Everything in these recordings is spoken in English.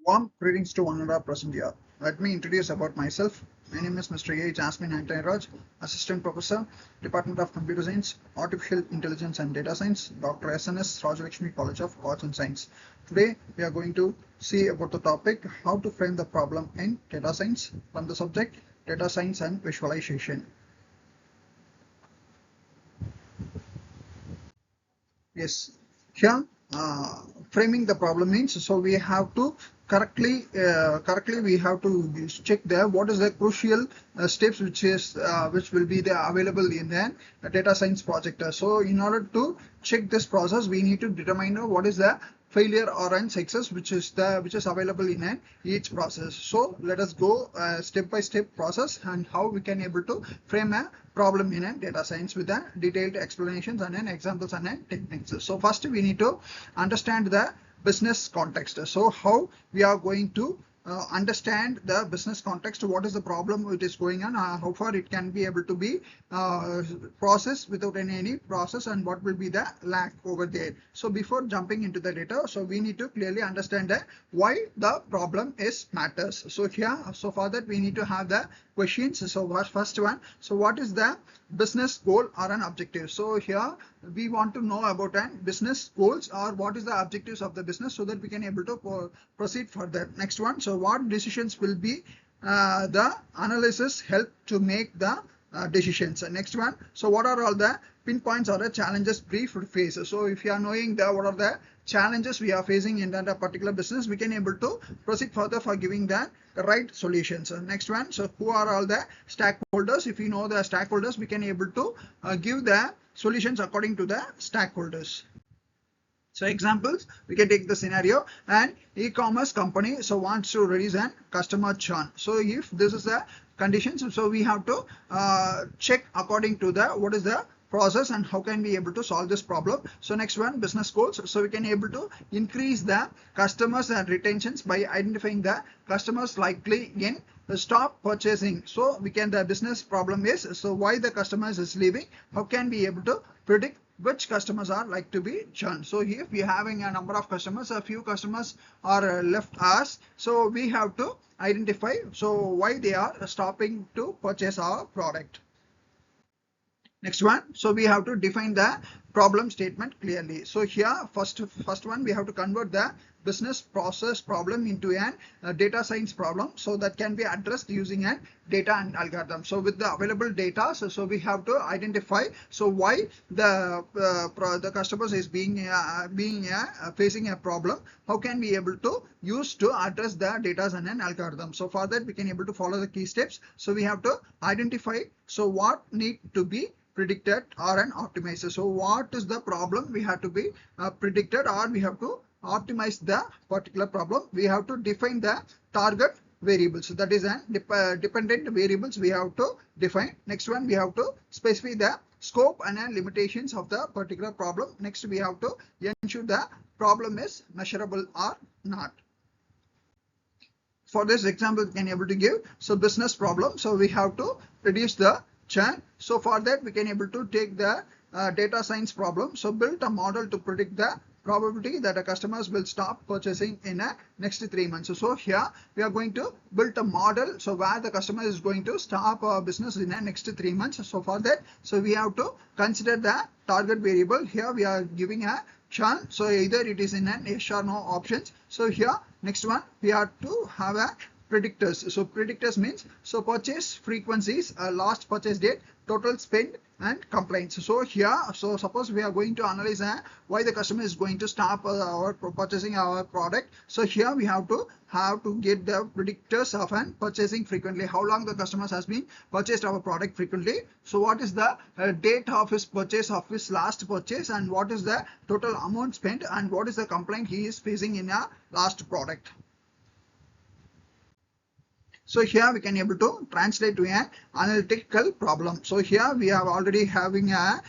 Warm greetings to one and all present here. Let me introduce about myself. My name is Mr. A. Jasmine Antairaj, Assistant Professor, Department of Computer Science, Artificial Intelligence and Data Science, Dr. S.N.S. Rajalakshmi College of Arts and Science. Today, we are going to see about the topic how to frame the problem in data science from the subject data science and visualization. Yes, here framing the problem means so we have to correctly we have to check there what is the crucial steps which will be the available in the data science project. So in order to check this process, we need to determine what is the failure or an success which is available in each process. So let us go step by step process and how we can able to frame a problem in a data science with the detailed explanations and examples and techniques. So first we need to understand the business context. So how we are going to understand the business context, what is the problem which is going on, how far it can be able to be processed without any process, and what will be the lack over there. So before jumping into the data, so we need to clearly understand that why the problem is matters. So here, so for that we need to have the questions. So first one, so what is the business goal or an objective? So here we want to know about an business goals or what is the objectives of the business so that we can able to proceed further. Next one, so what decisions will be the analysis help to make the decisions. Next one, so what are all the pinpoints or the challenges brief phase? So if you are knowing the what are the challenges we are facing in that particular business, we can able to proceed further for giving the right solutions. Next one, so who are all the stakeholders? If you know the stakeholders, we can able to give the solutions according to the stakeholders. So examples, we can take the scenario, an e-commerce company so wants to reduce an customer churn. So if this is the conditions, so we have to check according to the what is the process and how can we able to solve this problem. So next one, business goals. So we can able to increase the customers and retentions by identifying the customers likely in stop purchasing. So we can, the business problem is so why the customers is leaving, how can we able to predict which customers are like to be churned. So if we are having a number of customers, a few customers are left us, so we have to identify so why they are stopping to purchase our product. Next one, so we have to define the problem statement clearly. So here first one, we have to convert the business process problem into a data science problem, so that can be addressed using a data and algorithm. So with the available data, so we have to identify so why the customers is facing a problem, how can we able to use to address the data and an algorithm. So for that we can able to follow the key steps. So we have to identify so what need to be predicted or an optimizer. So what is the problem we have to be predicted, or we have to optimize the particular problem. We have to define the target variables, that is an dependent variables we have to define. Next one, we have to specify the scope and limitations of the particular problem. Next, we have to ensure the problem is measurable or not. For this example, we can able to give so business problem. So we have to reduce the churn. So for that we can able to take the data science problem. So build a model to predict the probability that a customers will stop purchasing in a next 3 months. So here we are going to build a model so where the customer is going to stop business in the next 3 months. So for that, so we have to consider the target variable. Here we are giving a churn, so either it is in an yes or no options. So here next one, we have to have a predictors. So predictors means so purchase frequencies, last purchase date, total spend and complaints. So here, so suppose we are going to analyze why the customer is going to stop our purchasing our product. So here we have to get the predictors of an purchasing frequently, how long the customers has been purchased our product frequently. So what is the date of his purchase, of his last purchase, and what is the total amount spent, and what is the complaint he is facing in a last product. So here we can able to translate to an analytical problem. So here we are already having a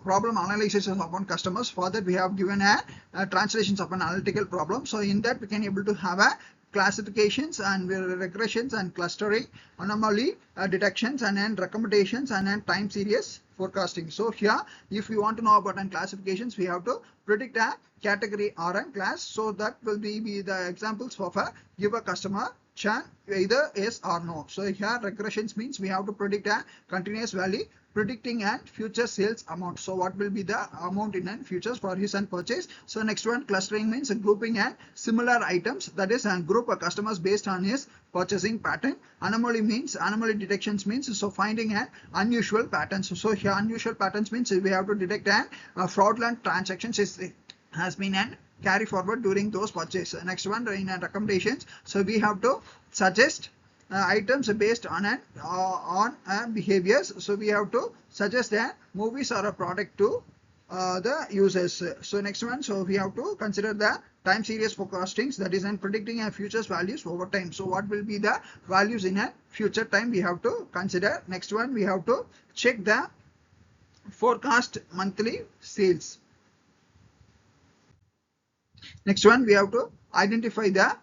problem analysis upon customers. For that we have given a translations of an analytical problem. So in that we can able to have a classifications and regressions and clustering, anomaly detections, and then recommendations, and then time series forecasting. So here, if we want to know about classifications, we have to predict a category or a class. So that will be the examples of a give a customer churn either yes or no. So here regressions means we have to predict a continuous value, predicting and future sales amount. So what will be the amount in and futures for his and purchase. So next one, clustering means grouping and similar items, that is group of customers based on his purchasing pattern. Anomaly means anomaly detections means so finding an unusual patterns. So here unusual patterns means we have to detect an fraudulent transactions has been an carry forward during those purchases. Next one, in recommendations, so we have to suggest items based on behaviors. So we have to suggest movies or a product to the users. So next one, so we have to consider the time series forecastings, that is predicting a futures values over time. So what will be the values in a future time we have to consider. Next one, we have to check the forecast monthly sales. Next one, we have to identify the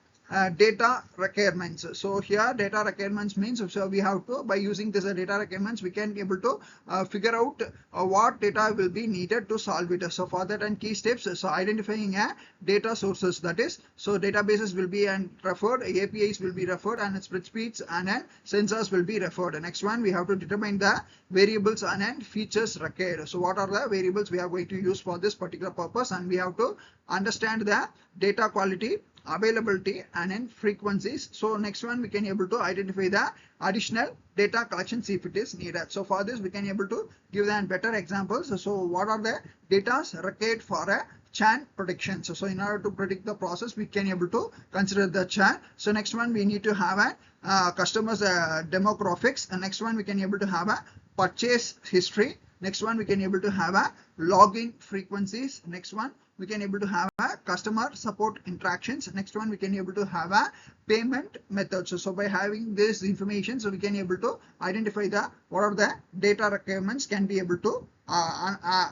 data requirements. So here data requirements means, so we have to, by using this data requirements, we can be able to figure out what data will be needed to solve it. So for that and key steps, so identifying data sources, that is, so databases will be referred, APIs will be referred, and spreadsheets and sensors will be referred. Next one, we have to determine the variables and features required. So what are the variables we are going to use for this particular purpose, and we have to understand the data quality, availability, and in frequencies. So next one, we can able to identify the additional data collections if it is needed. So for this, we can able to give them better examples. So what are the data required for a churn prediction? So in order to predict the process, we can able to consider the churn. So next one, we need to have a customers demographics, and next one, we can able to have a purchase history. Next one, we can able to have a login frequencies. Next one, we can able to have a customer support interactions. Next one, we can able to have a payment methods. So by having this information, so we can able to identify the what are the data requirements can be able to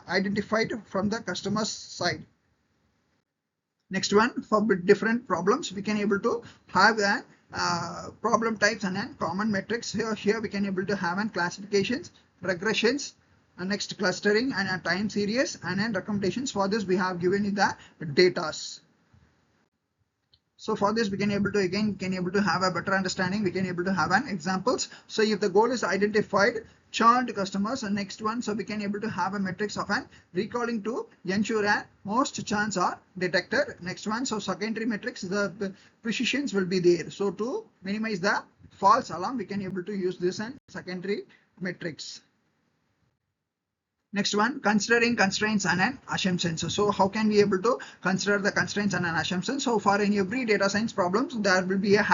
identified from the customer's side. Next one, for different problems, we can able to have a problem types and common metrics. Here we can able to have classifications, regressions, and next clustering and time series, and then recommendations. For this, we have given in the datas. So for this, we can able to have a better understanding. We can able to have an examples. So if the goal is identified churned customers, and next one, so we can able to have a metrics of an recalling to ensure that most churns are detected. Next one, so secondary metrics, the precisions will be there. So to minimize the false alarm, we can able to use this and secondary metrics. Next one, considering constraints and assumptions. So how can we able to consider the constraints and assumptions? So for in every data science problems, there will be a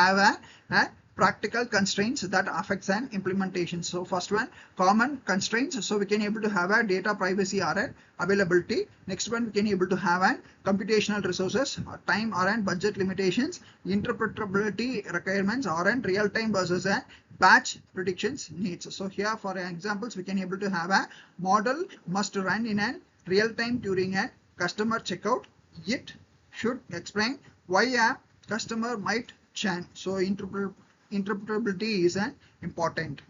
practical constraints that affects an implementation. So first one, common constraints. So we can able to have a data privacy or availability. Next one, we can able to have an computational resources, time or budget limitations, interpretability requirements, or real-time versus a batch predictions needs. So here for examples, we can able to have a model must run in a real time during a customer checkout. It should explain why a customer might churn. So interpretability is important.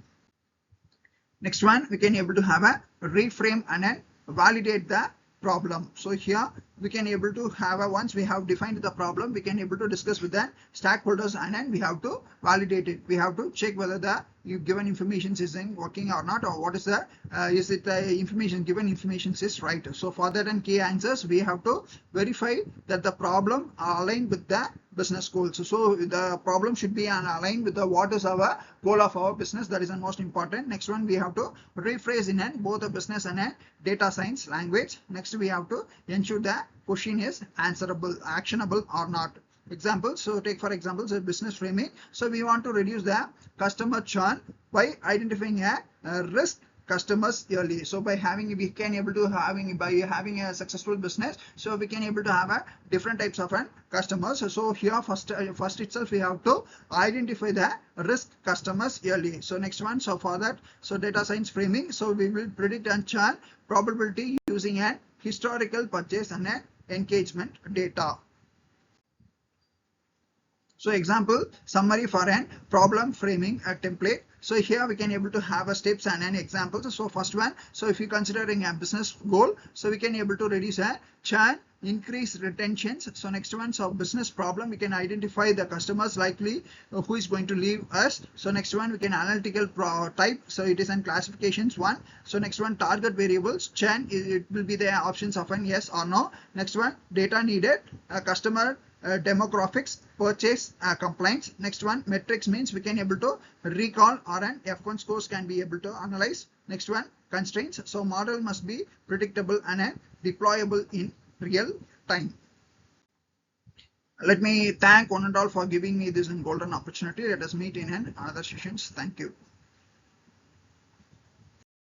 Next one, we can able to have a reframe and validate the problem. So here we can able to have once we have defined the problem, we can able to discuss with the stakeholders, and then we have to validate it. We have to check whether the given information is working or not, or what is the is it the information given information is right. So for that and key answers, we have to verify that the problem are aligned with the business goals. So the problem should be aligned with the what is our goal of our business. That is the most important. Next one, we have to rephrase in both a business and a data science language. Next, we have to ensure the question is answerable, actionable or not. Example, so take for example, so business framing. So we want to reduce the customer churn by identifying a risk customers early. So by having, we can able to having a successful business, so we can able to have a different types of customers. So here first itself we have to identify the risk customers early. So next one, so for that, so data science framing, so we will predict and churn probability using a historical purchase and engagement data. So example, summary for an problem framing a template. So here we can able to have a steps and an examples. So first one, so if you considering a business goal, so we can able to reduce a churn, increase retentions. So next one, so business problem, we can identify the customers likely who is going to leave us. So next one, we can analytical type. So it is in classifications one. So next one, target variables, churn, it will be the options of an yes or no. Next one, data needed, customer demographics, purchase compliance. Next one, metrics means we can able to recall or an F1 scores can be able to analyze. Next one, constraints. So model must be predictable and deployable in real time. Let me thank one and all for giving me this golden opportunity. Let us meet in another sessions. Thank you.